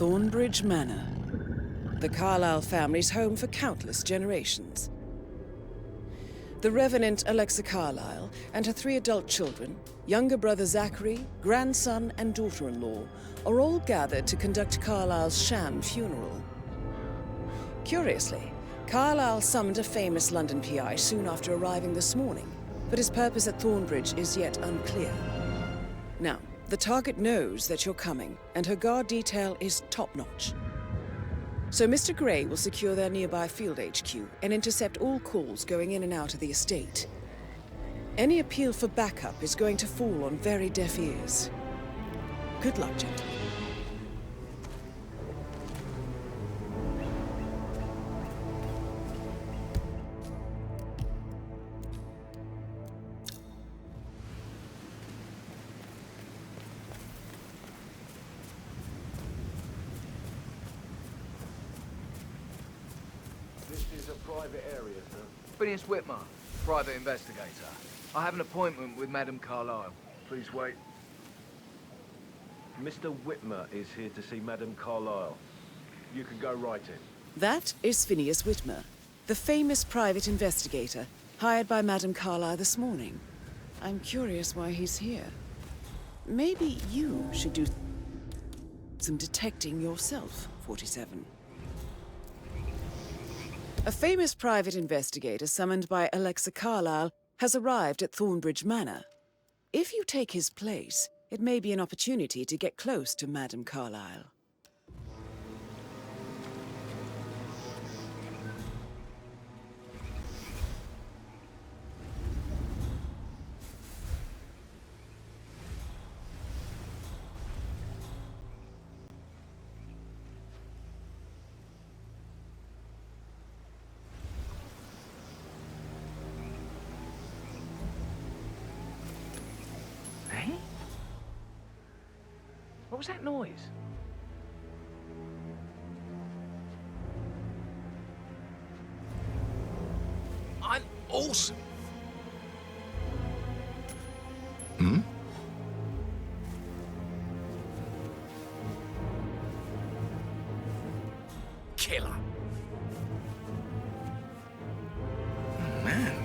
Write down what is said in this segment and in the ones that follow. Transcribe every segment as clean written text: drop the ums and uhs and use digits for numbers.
Thornbridge Manor, the Carlyle family's home for countless generations. The Revenant Alexa Carlyle and her 3 adult children, younger brother Zachary, grandson and daughter-in-law, are all gathered to conduct Carlyle's sham funeral. Curiously, Carlyle summoned a famous London PI soon after arriving this morning, but his purpose at Thornbridge is yet unclear. Now, the target knows that you're coming, and her guard detail is top-notch. So Mr. Gray will secure their nearby field HQ and intercept all calls going in and out of the estate. Any appeal for backup is going to fall on very deaf ears. Good luck, gentlemen. This is a private area, sir. Phineas Whitmer, private investigator. I have an appointment with Madame Carlyle. Please wait. Mr. Whitmer is here to see Madame Carlyle. You can go right in. That is Phineas Whitmer, the famous private investigator hired by Madame Carlyle this morning. I'm curious why he's here. Maybe you should do some detecting yourself, 47. A famous private investigator summoned by Alexa Carlyle has arrived at Thornbridge Manor. If you take his place, it may be an opportunity to get close to Madame Carlyle. What was that noise? I'm awesome. Hmm? Killer. Man.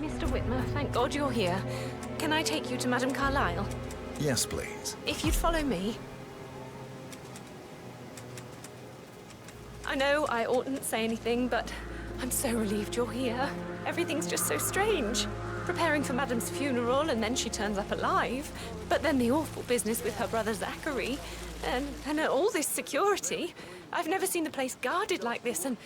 Mr. Whitmer, thank God you're here. Can I take you to Madame Carlyle? Yes, please. If you'd follow me. I know I oughtn't say anything, but I'm so relieved you're here. Everything's just so strange. Preparing for Madame's funeral, and then she turns up alive. But then the awful business with her brother Zachary, and all this security. I've never seen the place guarded like this, and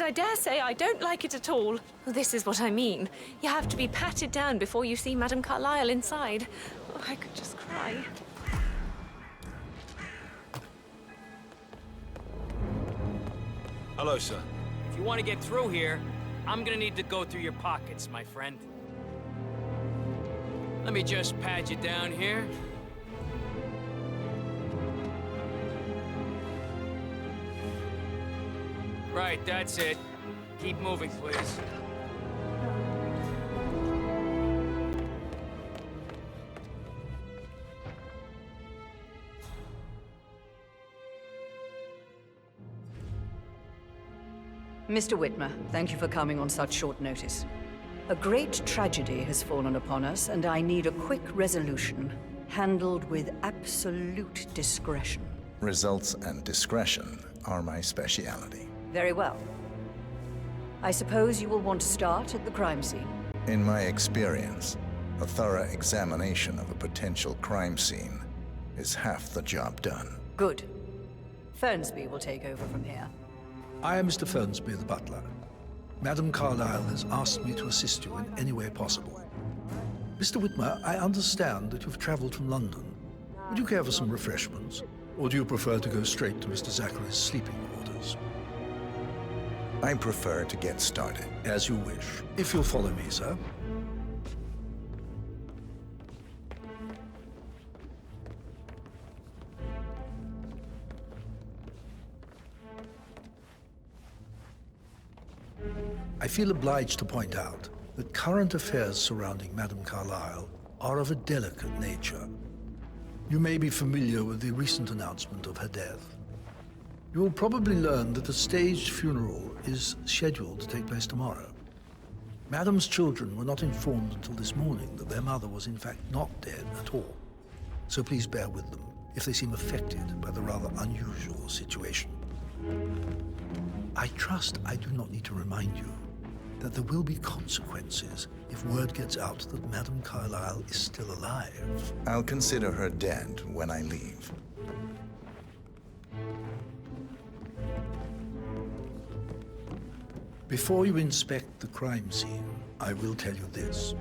I dare say I don't like it at all. This is what I mean. You have to be patted down before you see Madame Carlyle inside. Oh, I could just cry. Hello, sir. If you want to get through here, I'm gonna need to go through your pockets, my friend. Let me just pat you down here. Right, that's it. Keep moving, please. Mr. Whitmer, thank you for coming on such short notice. A great tragedy has fallen upon us, and I need a quick resolution, handled with absolute discretion. Results and discretion are my speciality. Very well. I suppose you will want to start at the crime scene. In my experience, a thorough examination of a potential crime scene is half the job done. Good. Fernsby will take over from here. I am Mr. Fernsby, the butler. Madame Carlyle has asked me to assist you in any way possible. Mr. Whitmer, I understand that you've traveled from London. Would you care for some refreshments? Or do you prefer to go straight to Mr. Zachary's sleeping quarters? I prefer to get started. As you wish. If you'll follow me, sir. I feel obliged to point out that current affairs surrounding Madame Carlyle are of a delicate nature. You may be familiar with the recent announcement of her death. You will probably learn that a staged funeral is scheduled to take place tomorrow. Madame's children were not informed until this morning that their mother was in fact not dead at all. So please bear with them if they seem affected by the rather unusual situation. I trust I do not need to remind you that there will be consequences if word gets out that Madame Carlyle is still alive. I'll consider her dead when I leave. Before you inspect the crime scene, I will tell you this.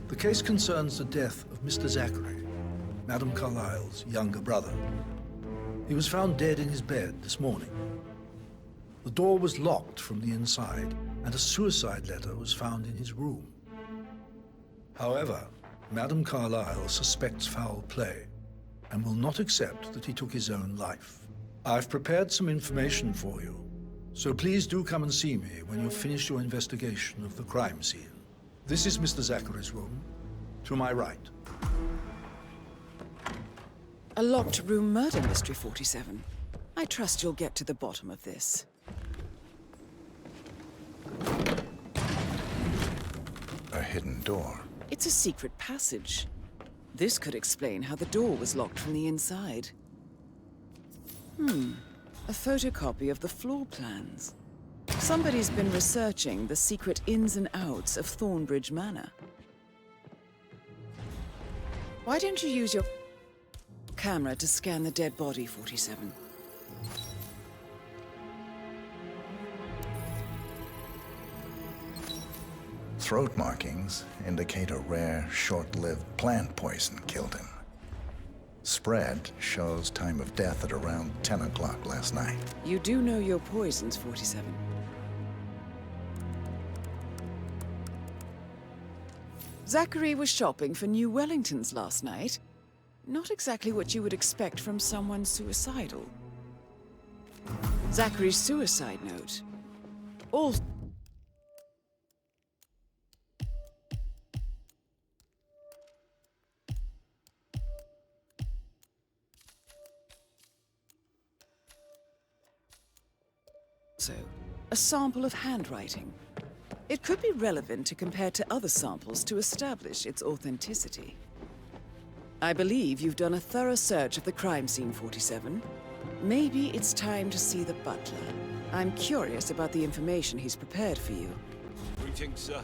The case concerns the death of Mr. Zachary, Madame Carlyle's younger brother. He was found dead in his bed this morning. The door was locked from the inside, and a suicide letter was found in his room. However, Madame Carlyle suspects foul play and will not accept that he took his own life. I've prepared some information for you, so please do come and see me when you've finished your investigation of the crime scene. This is Mr. Zachary's room, to my right. A locked room murder mystery, 47. I trust you'll get to the bottom of this. A hidden door. It's a secret passage. This could explain how the door was locked from the inside. A photocopy of the floor plans. Somebody's been researching the secret ins and outs of Thornbridge Manor. Why don't you use your camera to scan the dead body, 47? Throat markings indicate a rare, short-lived plant poison killed him. Spread shows time of death at around 10 o'clock last night. You do know your poisons, 47. Zachary was shopping for New Wellingtons last night. Not exactly what you would expect from someone suicidal. Zachary's suicide note. Also, a sample of handwriting. It could be relevant to compare to other samples to establish its authenticity. I believe you've done a thorough search of the crime scene, 47. Maybe it's time to see the butler. I'm curious about the information he's prepared for you. Greetings, sir.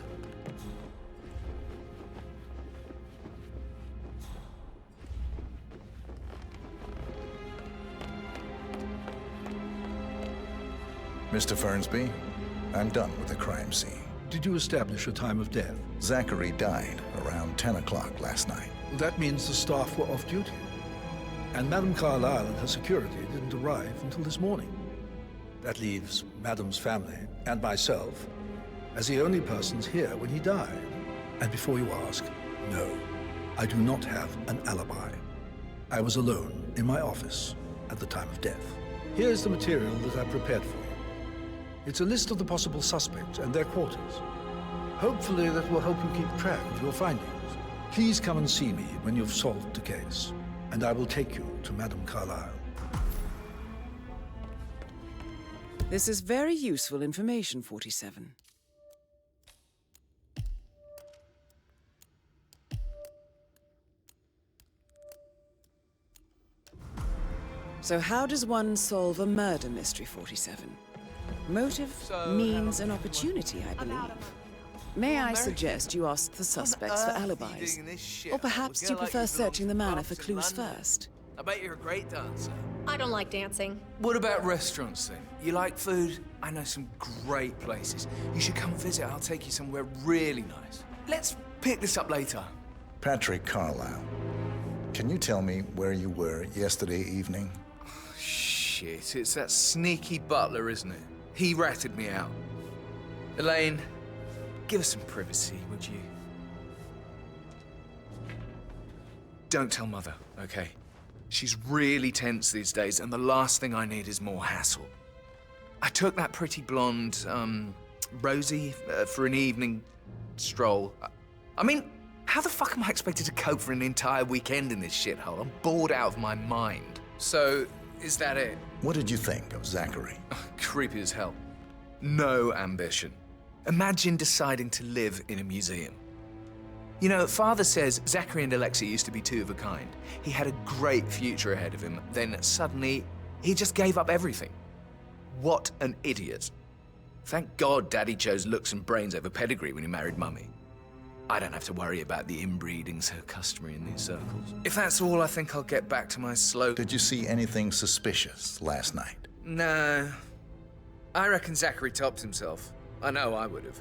Mr. Fernsby, I'm done with the crime scene. Did you establish a time of death? Zachary died around 10 o'clock last night. That means the staff were off duty. And Madame Carlyle and her security didn't arrive until this morning. That leaves Madame's family and myself as the only persons here when he died. And before you ask, no, I do not have an alibi. I was alone in my office at the time of death. Here's the material that I prepared for you. It's a list of the possible suspects and their quarters. Hopefully that will help you keep track of your findings. Please come and see me when you've solved the case, and I will take you to Madame Carlyle. This is very useful information, 47. So how does one solve a murder mystery, 47? Motive, means, and opportunity, I believe. May I suggest you ask the suspects for alibis? Or perhaps you prefer searching the manor for clues first? I bet you're a great dancer. I don't like dancing. What about restaurants then? You like food? I know some great places. You should come visit. I'll take you somewhere really nice. Let's pick this up later. Patrick Carlyle, can you tell me where you were yesterday evening? Shit, it's that sneaky butler, isn't it? He ratted me out. Elaine, give us some privacy, would you? Don't tell Mother, okay? She's really tense these days, and the last thing I need is more hassle. I took that pretty blonde, Rosie, for an evening stroll. I mean, how the fuck am I expected to cope for an entire weekend in this shithole? I'm bored out of my mind. So, is that it? What did you think of Zachary? Creepy as hell. No ambition. Imagine deciding to live in a museum. You know, Father says Zachary and Alexa used to be two of a kind. He had a great future ahead of him, then suddenly, he just gave up everything. What an idiot. Thank God Daddy chose looks and brains over pedigree when he married Mummy. I don't have to worry about the inbreeding so customary in these circles. If that's all, I think I'll get back to my slow... Did you see anything suspicious last night? No. I reckon Zachary topped himself. I know I would have.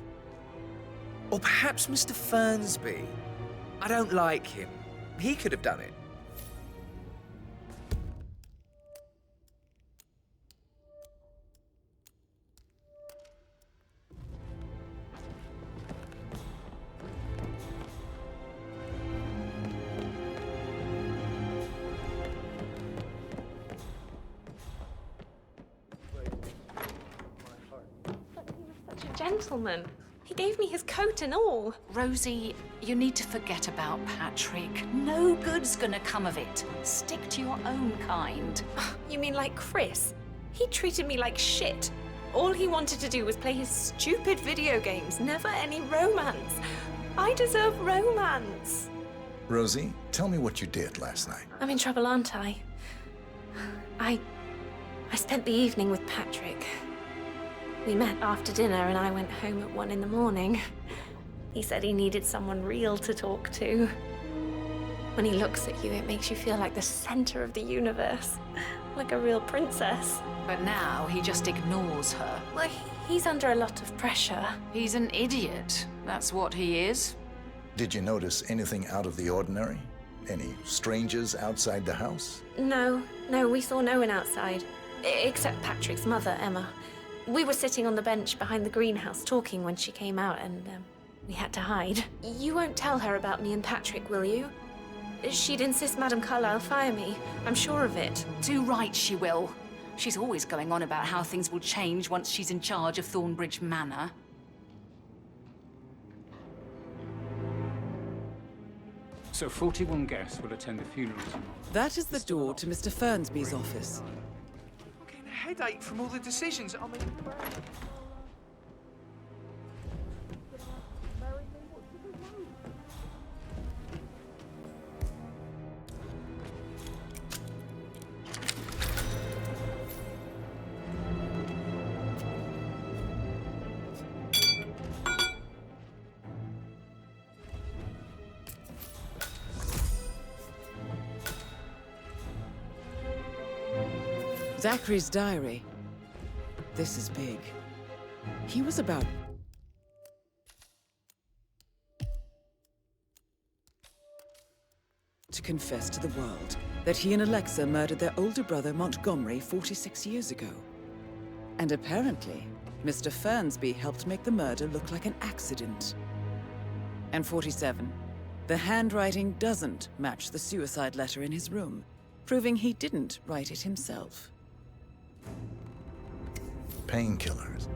Or perhaps Mr. Fernsby. I don't like him. He could have done it. Such a gentleman. He gave me his coat and all. Rosie, you need to forget about Patrick. No good's gonna come of it. Stick to your own kind. You mean like Chris? He treated me like shit. All he wanted to do was play his stupid video games, never any romance. I deserve romance. Rosie, tell me what you did last night. I'm in trouble, aren't I? I spent the evening with Patrick. We met after dinner and I went home at 1 in the morning. He said he needed someone real to talk to. When he looks at you, it makes you feel like the center of the universe. Like a real princess. But now he just ignores her. Well, he's under a lot of pressure. He's an idiot. That's what he is. Did you notice anything out of the ordinary? Any strangers outside the house? No, we saw no one outside. Except Patrick's mother, Emma. We were sitting on the bench behind the greenhouse talking when she came out and we had to hide. You won't tell her about me and Patrick, will you? She'd insist Madame Carlyle fire me. I'm sure of it. Too right she will. She's always going on about how things will change once she's in charge of Thornbridge Manor. So 41 guests will attend the funeral tomorrow. That is the door to Mr. Fernsby's office. I'm getting a headache from all the decisions. I mean... Zachary's diary. This is big. He was about... to confess to the world that he and Alexa murdered their older brother Montgomery 46 years ago. And apparently, Mr. Fernsby helped make the murder look like an accident. And 47. The handwriting doesn't match the suicide letter in his room, proving he didn't write it himself. Painkillers.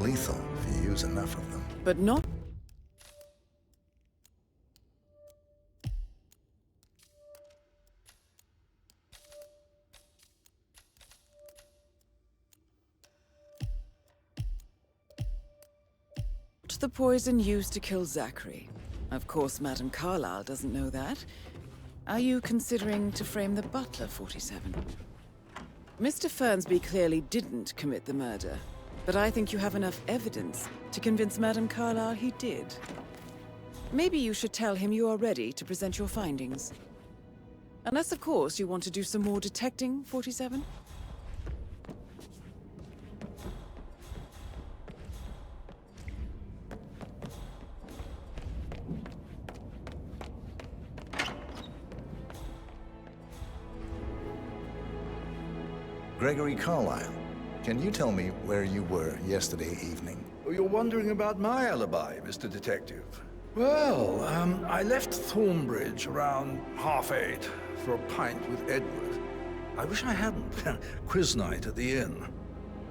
Lethal if you use enough of them. But not... the poison used to kill Zachary. Of course, Madame Carlyle doesn't know that. Are you considering to frame the butler, 47? Mr. Fernsby clearly didn't commit the murder, but I think you have enough evidence to convince Madame Carlyle he did. Maybe you should tell him you are ready to present your findings. Unless, of course, you want to do some more detecting, 47? Gregory Carlyle. Can you tell me where you were yesterday evening? You're wondering about my alibi, Mr. Detective. Well, I left Thornbridge around 8:30 for a pint with Edward. I wish I hadn't. Quiz night at the inn.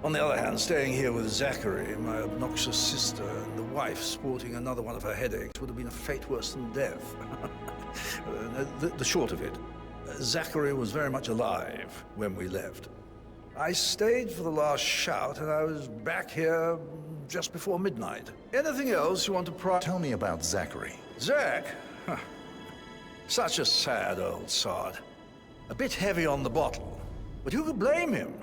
On the other hand, staying here with Zachary, my obnoxious sister, and the wife sporting another one of her headaches would have been a fate worse than death. The short of it, Zachary was very much alive when we left. I stayed for the last shout, and I was back here just before midnight. Anything else you want to Tell me about Zachary. Zach? Huh. Such a sad old sod. A bit heavy on the bottle, but who could blame him?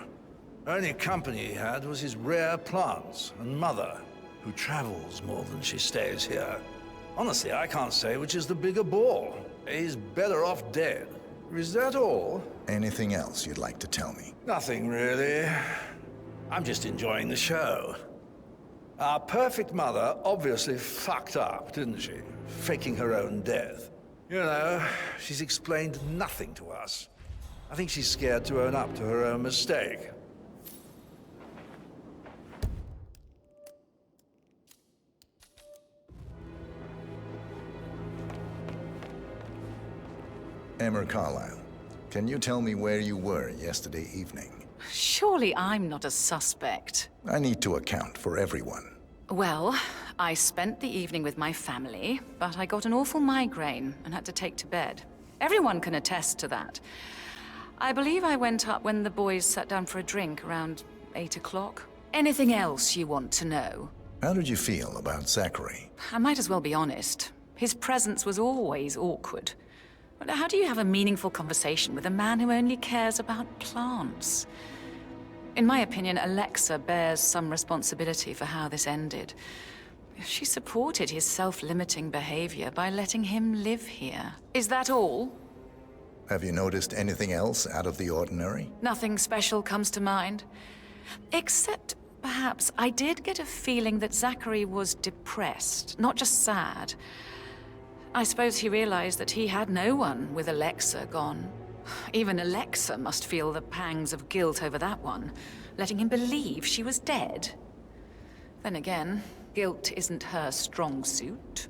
Only company he had was his rare plants and mother, who travels more than she stays here. Honestly, I can't say which is the bigger ball. He's better off dead. Is that all? Anything else you'd like to tell me? Nothing really. I'm just enjoying the show. Our perfect mother obviously fucked up, didn't she? Faking her own death. You know, she's explained nothing to us. I think she's scared to own up to her own mistake. Emma Carlyle, can you tell me where you were yesterday evening? Surely I'm not a suspect. I need to account for everyone. Well, I spent the evening with my family, but I got an awful migraine and had to take to bed. Everyone can attest to that. I believe I went up when the boys sat down for a drink around 8 o'clock. Anything else you want to know? How did you feel about Zachary? I might as well be honest. His presence was always awkward. But how do you have a meaningful conversation with a man who only cares about plants? In my opinion, Alexa bears some responsibility for how this ended. She supported his self-limiting behavior by letting him live here. Is that all? Have you noticed anything else out of the ordinary? Nothing special comes to mind. Except, perhaps, I did get a feeling that Zachary was depressed, not just sad. I suppose he realized that he had no one with Alexa gone. Even Alexa must feel the pangs of guilt over that one, letting him believe she was dead. Then again, guilt isn't her strong suit.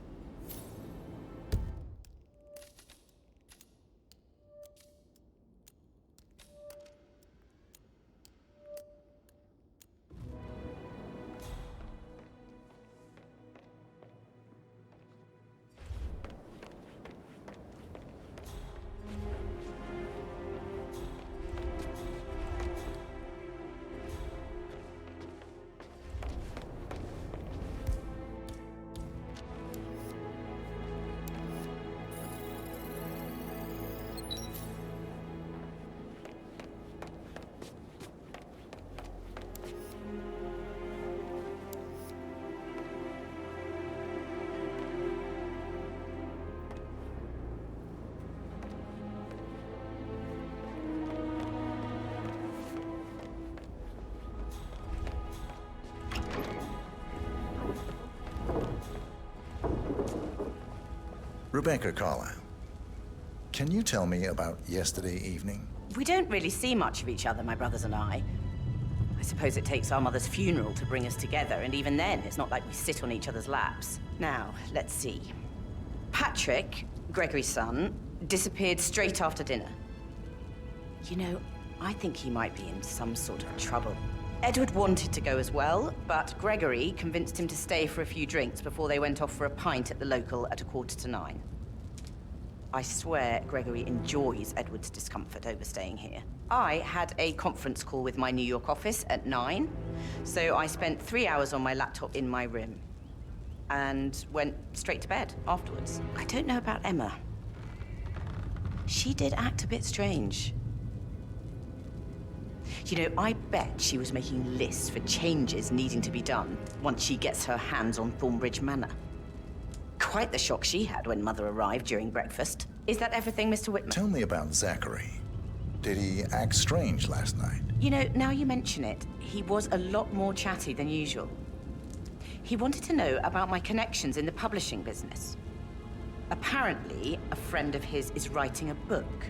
Rebecca Carlyle, can you tell me about yesterday evening? We don't really see much of each other, my brothers and I. I suppose it takes our mother's funeral to bring us together, and even then, it's not like we sit on each other's laps. Now, let's see. Patrick, Gregory's son, disappeared straight after dinner. You know, I think he might be in some sort of trouble. Edward wanted to go as well, but Gregory convinced him to stay for a few drinks before they went off for a pint at the local at 9:15. I swear Gregory enjoys Edward's discomfort over staying here. I had a conference call with my New York office at 9, so I spent 3 hours on my laptop in my room and went straight to bed afterwards. I don't know about Emma. She did act a bit strange. You know, I bet she was making lists for changes needing to be done once she gets her hands on Thornbridge Manor. Quite the shock she had when Mother arrived during breakfast. Is that everything, Mr. Whitman? Tell me about Zachary. Did he act strange last night? You know, now you mention it, he was a lot more chatty than usual. He wanted to know about my connections in the publishing business. Apparently, a friend of his is writing a book,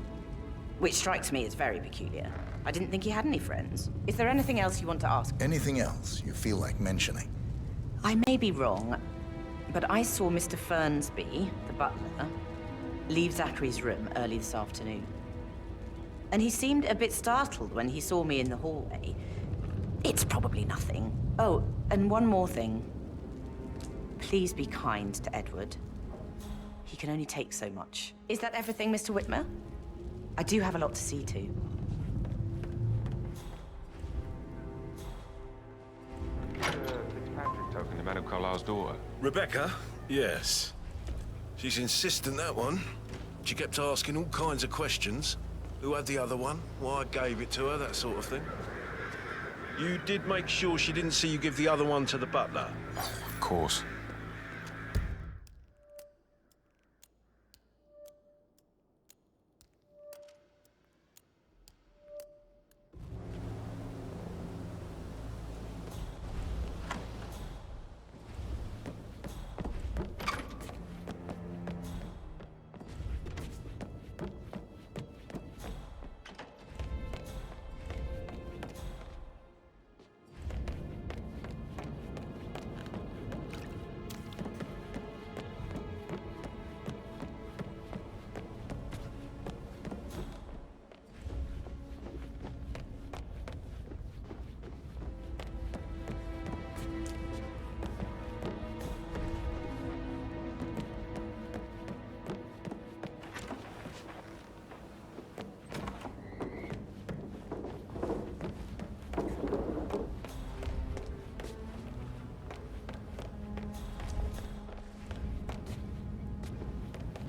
which strikes me as very peculiar. I didn't think he had any friends. Is there anything else you want to ask? Anything else you feel like mentioning? I may be wrong, but I saw Mr. Fernsby, the butler, leave Zachary's room early this afternoon. And he seemed a bit startled when he saw me in the hallway. It's probably nothing. Oh, and one more thing. Please be kind to Edward. He can only take so much. Is that everything, Mr. Whitmer? I do have a lot to see to. Fitzpatrick token to Madame Carlyle's daughter. Rebecca? Yes. She's insistent, that one. She kept asking all kinds of questions. Who had the other one? Why I gave it to her, that sort of thing. You did make sure she didn't see you give the other one to the butler? Of course.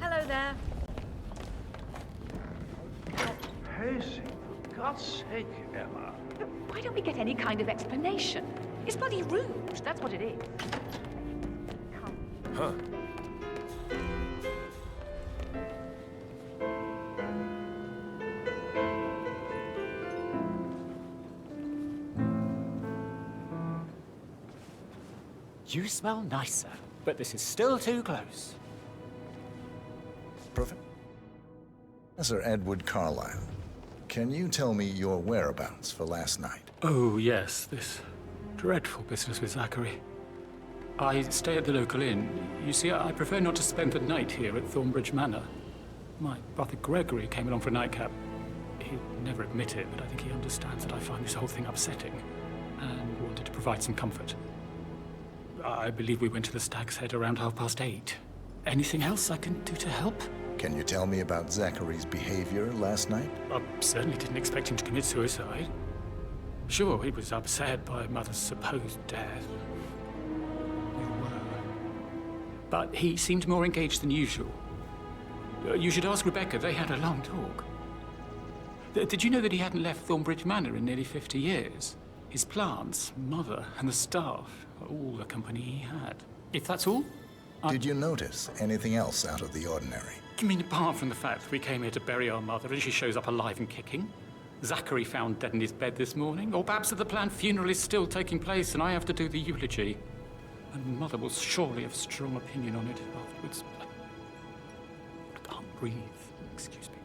Hello there. Pacing, for God's sake, Emma. Why don't we get any kind of explanation? It's bloody rude, that's what it is. Huh. You smell nicer, but this is still too close. Professor Edward Carlyle, can you tell me your whereabouts for last night? Oh, yes, this dreadful business with Zachary. I stay at the local inn. You see, I prefer not to spend the night here at Thornbridge Manor. My brother Gregory came along for a nightcap. He'd never admit it, but I think he understands that I find this whole thing upsetting and wanted to provide some comfort. I believe we went to the Stag's Head around 8:30. Anything else I can do to help? Can you tell me about Zachary's behavior last night? I certainly didn't expect him to commit suicide. Sure, he was upset by Mother's supposed death. We were. But he seemed more engaged than usual. You should ask Rebecca. They had a long talk. Did you know that he hadn't left Thornbridge Manor in nearly 50 years? His plants, Mother, and the staff, all the company he had. If that's all? Did you notice anything else out of the ordinary? You mean apart from the fact that we came here to bury our mother and she shows up alive and kicking? Zachary found dead in his bed this morning? Or perhaps that the planned funeral is still taking place and I have to do the eulogy? And Mother will surely have a strong opinion on it afterwards. I can't breathe. Excuse me.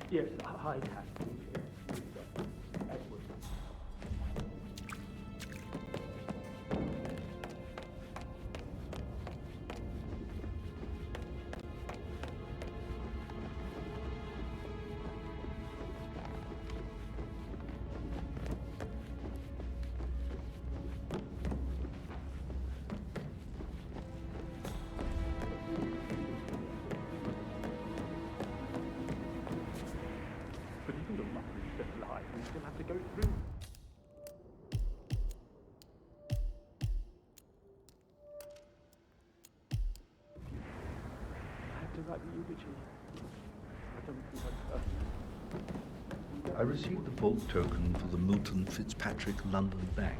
Yes, I'd have to. Edward. I received the bulk token for the Milton Fitzpatrick London Bank.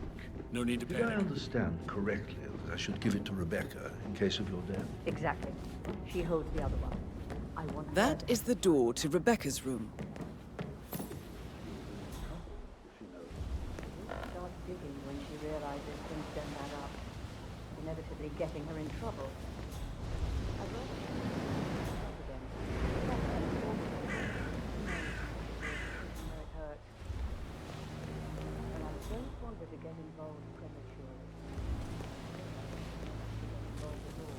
No need to Did I panic. understand correctly that I should give it to Rebecca in case of your death? Exactly. She holds the other one. I want That is the door to Rebecca's room. Start digging when she realizes things don't add up, inevitably getting her in trouble. I'd rather she again. Where it hurts. And I don't want her to get involved prematurely. Involved at all.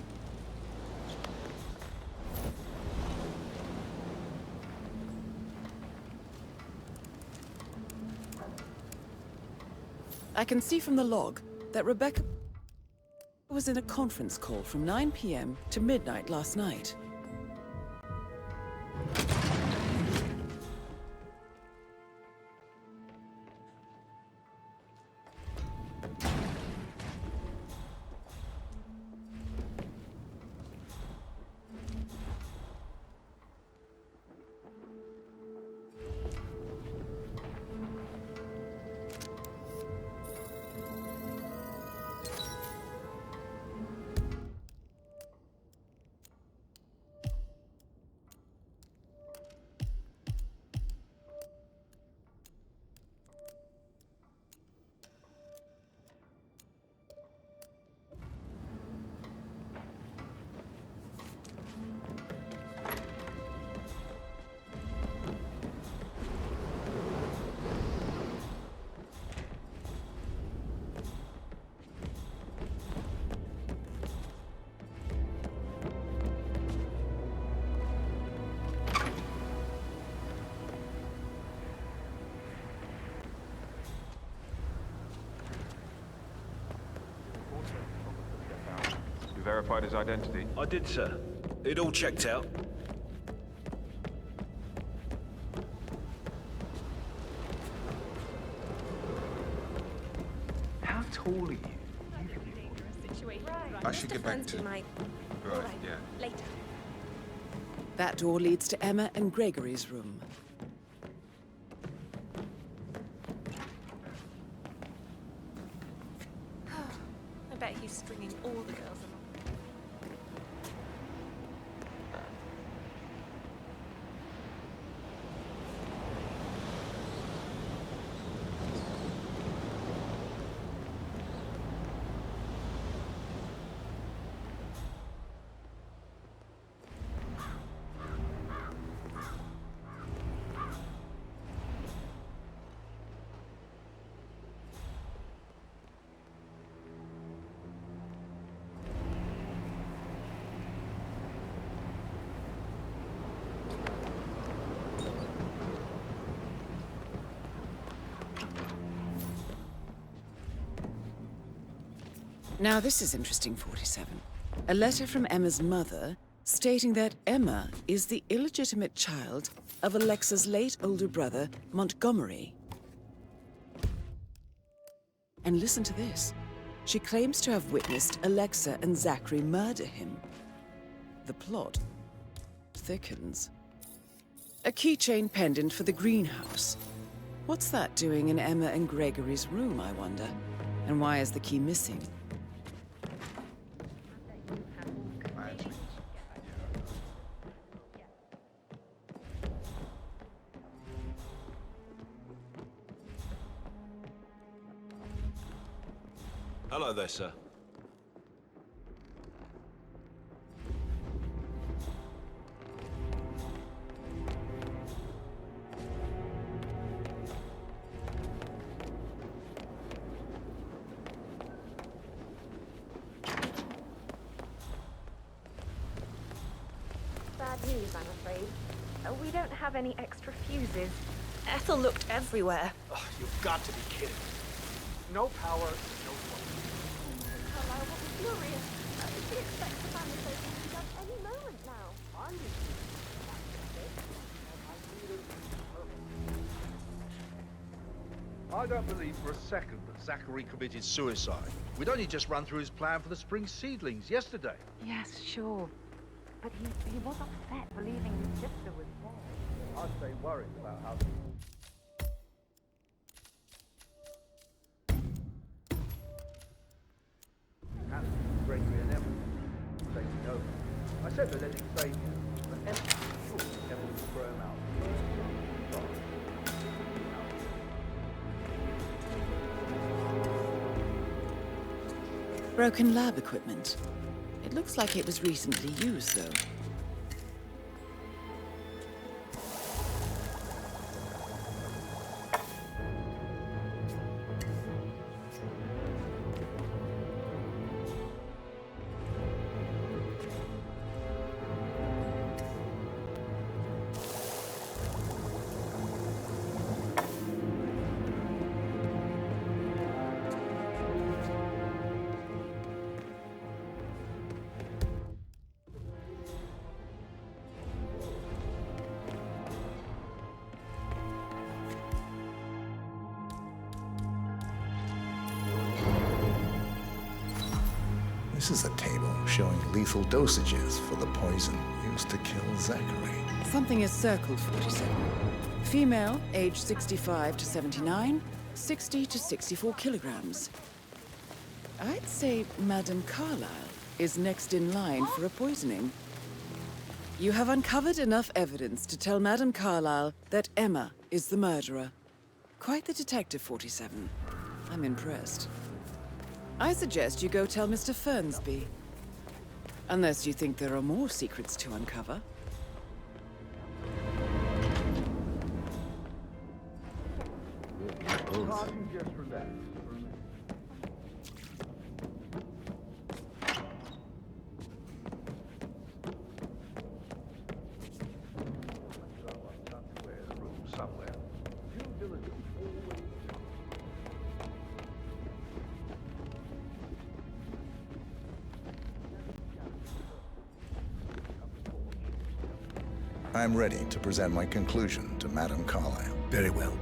I can see from the log that Rebecca was in a conference call from 9 p.m. to midnight last night. You verified his identity? I did, sir. It all checked out. How tall are you? I should get back to... My... Right, yeah. Later. That door leads to Emma and Gregory's room. I bet he's stringing all the girls along. Now this is interesting, 47. A letter from Emma's mother stating that Emma is the illegitimate child of Alexa's late older brother, Montgomery. And listen to this. She claims to have witnessed Alexa and Zachary murder him. The plot thickens. A keychain pendant for the greenhouse. What's that doing in Emma and Gregory's room, I wonder? And why is the key missing? Hello there, sir. Bad news, I'm afraid. We don't have any extra fuses. Ethel looked everywhere. Oh, you've got to be kidding. No power, no phone. Carlisle will be furious. She expects the family place to be done any moment now. I'm just I don't believe for a second that Zachary committed suicide. We'd only just run through his plan for the spring seedlings yesterday. Yes, sure. But he was upset believing his sister was dead. I'd say worried about how... Gregory and Emma taking over. I said to letting Xavier, but Emma was sure Emma would throw him out. Broken lab equipment. It looks like it was recently used, though. This is a table showing lethal dosages for the poison used to kill Zachary. Something is circled, 47. Female, age 65 to 79, 60 to 64 kilograms. I'd say Madame Carlyle is next in line for a poisoning. You have uncovered enough evidence to tell Madame Carlyle that Emma is the murderer. Quite the detective, 47. I'm impressed. I suggest you go tell Mr. Fernsby. Unless you think there are more secrets to uncover. Can't you just relax for a minute? Somewhere. Due diligence always. I'm ready to present my conclusion to Madame Carlyle. Very well.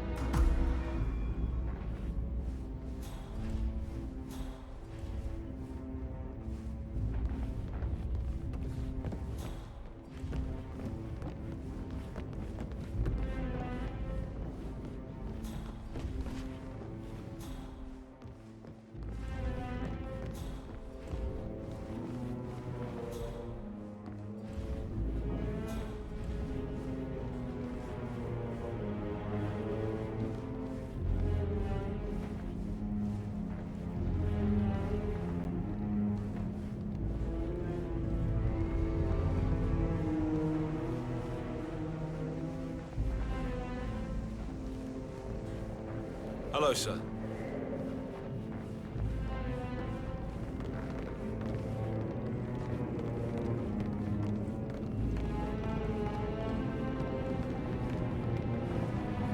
Hello, sir.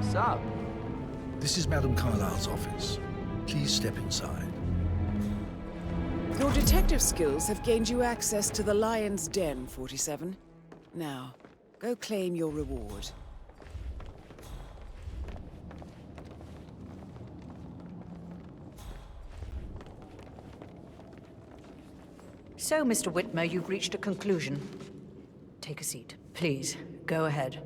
Sup? This is Madame Carlyle's office. Please step inside. Your detective skills have gained you access to the Lion's Den, 47. Now, go claim your reward. So, Mr. Whitmer, you've reached a conclusion. Take a seat. Please, go ahead.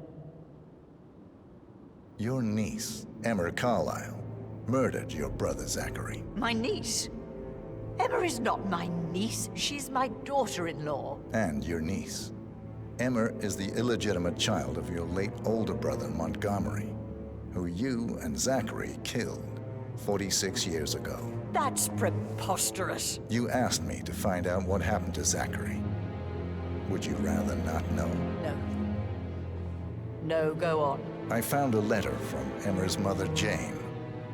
Your niece, Emma Carlyle, murdered your brother Zachary. My niece? Emma is not my niece. She's my daughter-in-law. And your niece. Emma is the illegitimate child of your late older brother, Montgomery, who you and Zachary killed 46 years ago. That's preposterous. You asked me to find out what happened to Zachary. Would you rather not know? No. No, go on. I found a letter from Emma's mother, Jane,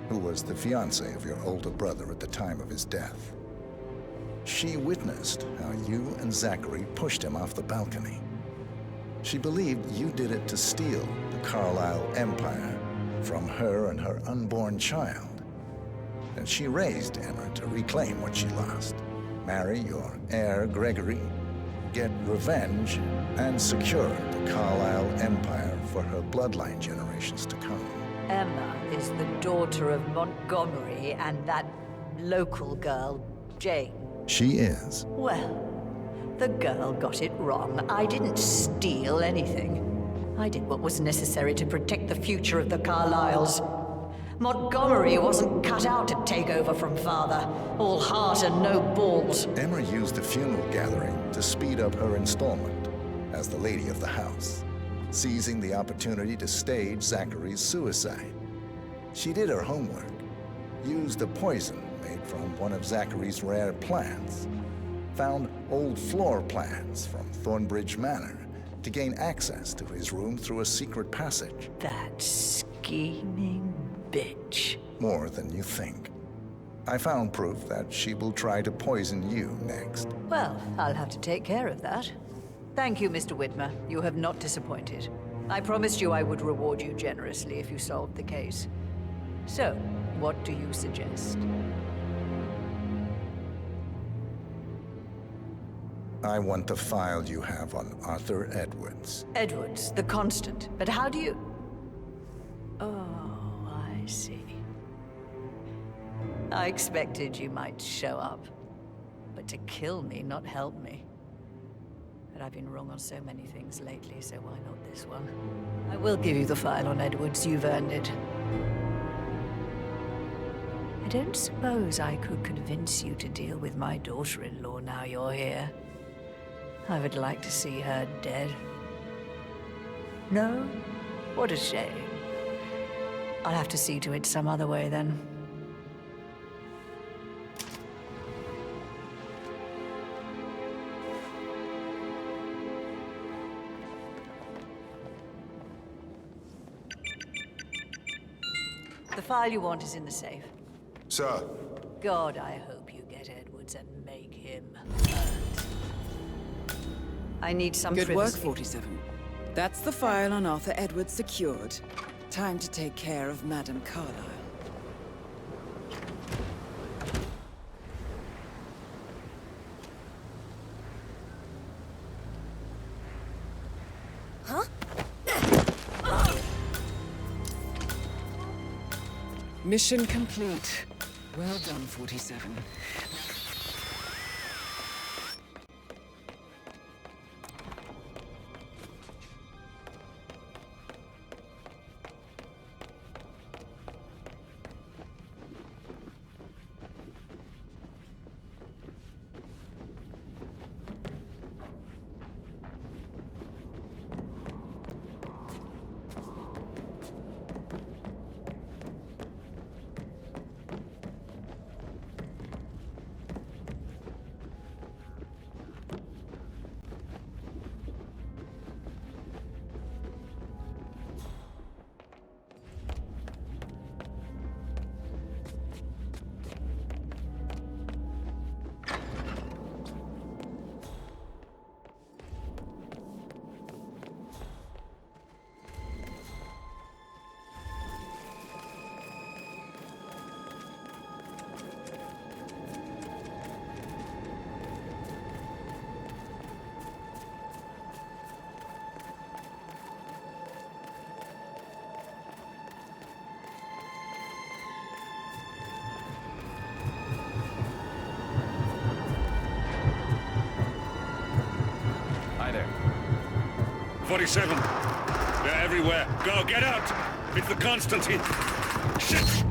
who was the fiancée of your older brother at the time of his death. She witnessed how you and Zachary pushed him off the balcony. She believed you did it to steal the Carlyle empire from her and her unborn child. And she raised Emma to reclaim what she lost. Marry your heir, Gregory, get revenge, and secure the Carlyle empire for her bloodline generations to come. Emma is the daughter of Montgomery and that local girl, Jane. She is. Well, The girl got it wrong. I didn't steal anything. I did what was necessary to protect the future of the Carlyles. Montgomery wasn't cut out to take over from Father. All heart and no balls. Emma used the funeral gathering to speed up her installment as the lady of the house, seizing the opportunity to stage Zachary's suicide. She did her homework, used a poison made from one of Zachary's rare plants, found old floor plans from Thornbridge Manor to gain access to his room through a secret passage. That scheming bitch. More than you think. I found proof that she will try to poison you next. Well, I'll have to take care of that. Thank you, Mr. Whitmer. You have not disappointed. I promised you I would reward you generously if you solved the case. So, what do you suggest? I want the file you have on Arthur Edwards. Edwards, the Constant. But how do you... Oh, I see. I expected you might show up. But to kill me, not help me. But I've been wrong on so many things lately, so why not this one? I will give you the file on Edwards. You've earned it. I don't suppose I could convince you to deal with my daughter-in-law now you're here. I would like to see her dead. No? What a shame. I'll have to see to it some other way then. The file you want is in the safe. Sir. God, I hope you get Edwards and make him I need some Good work, privacy. 47. That's the file on Arthur Edwards secured. Time to take care of Madame Carlyle. Huh? Mission complete. Well done, 47. Hi there. 47. They're everywhere. Go, get out! It's the Constantine. Shit!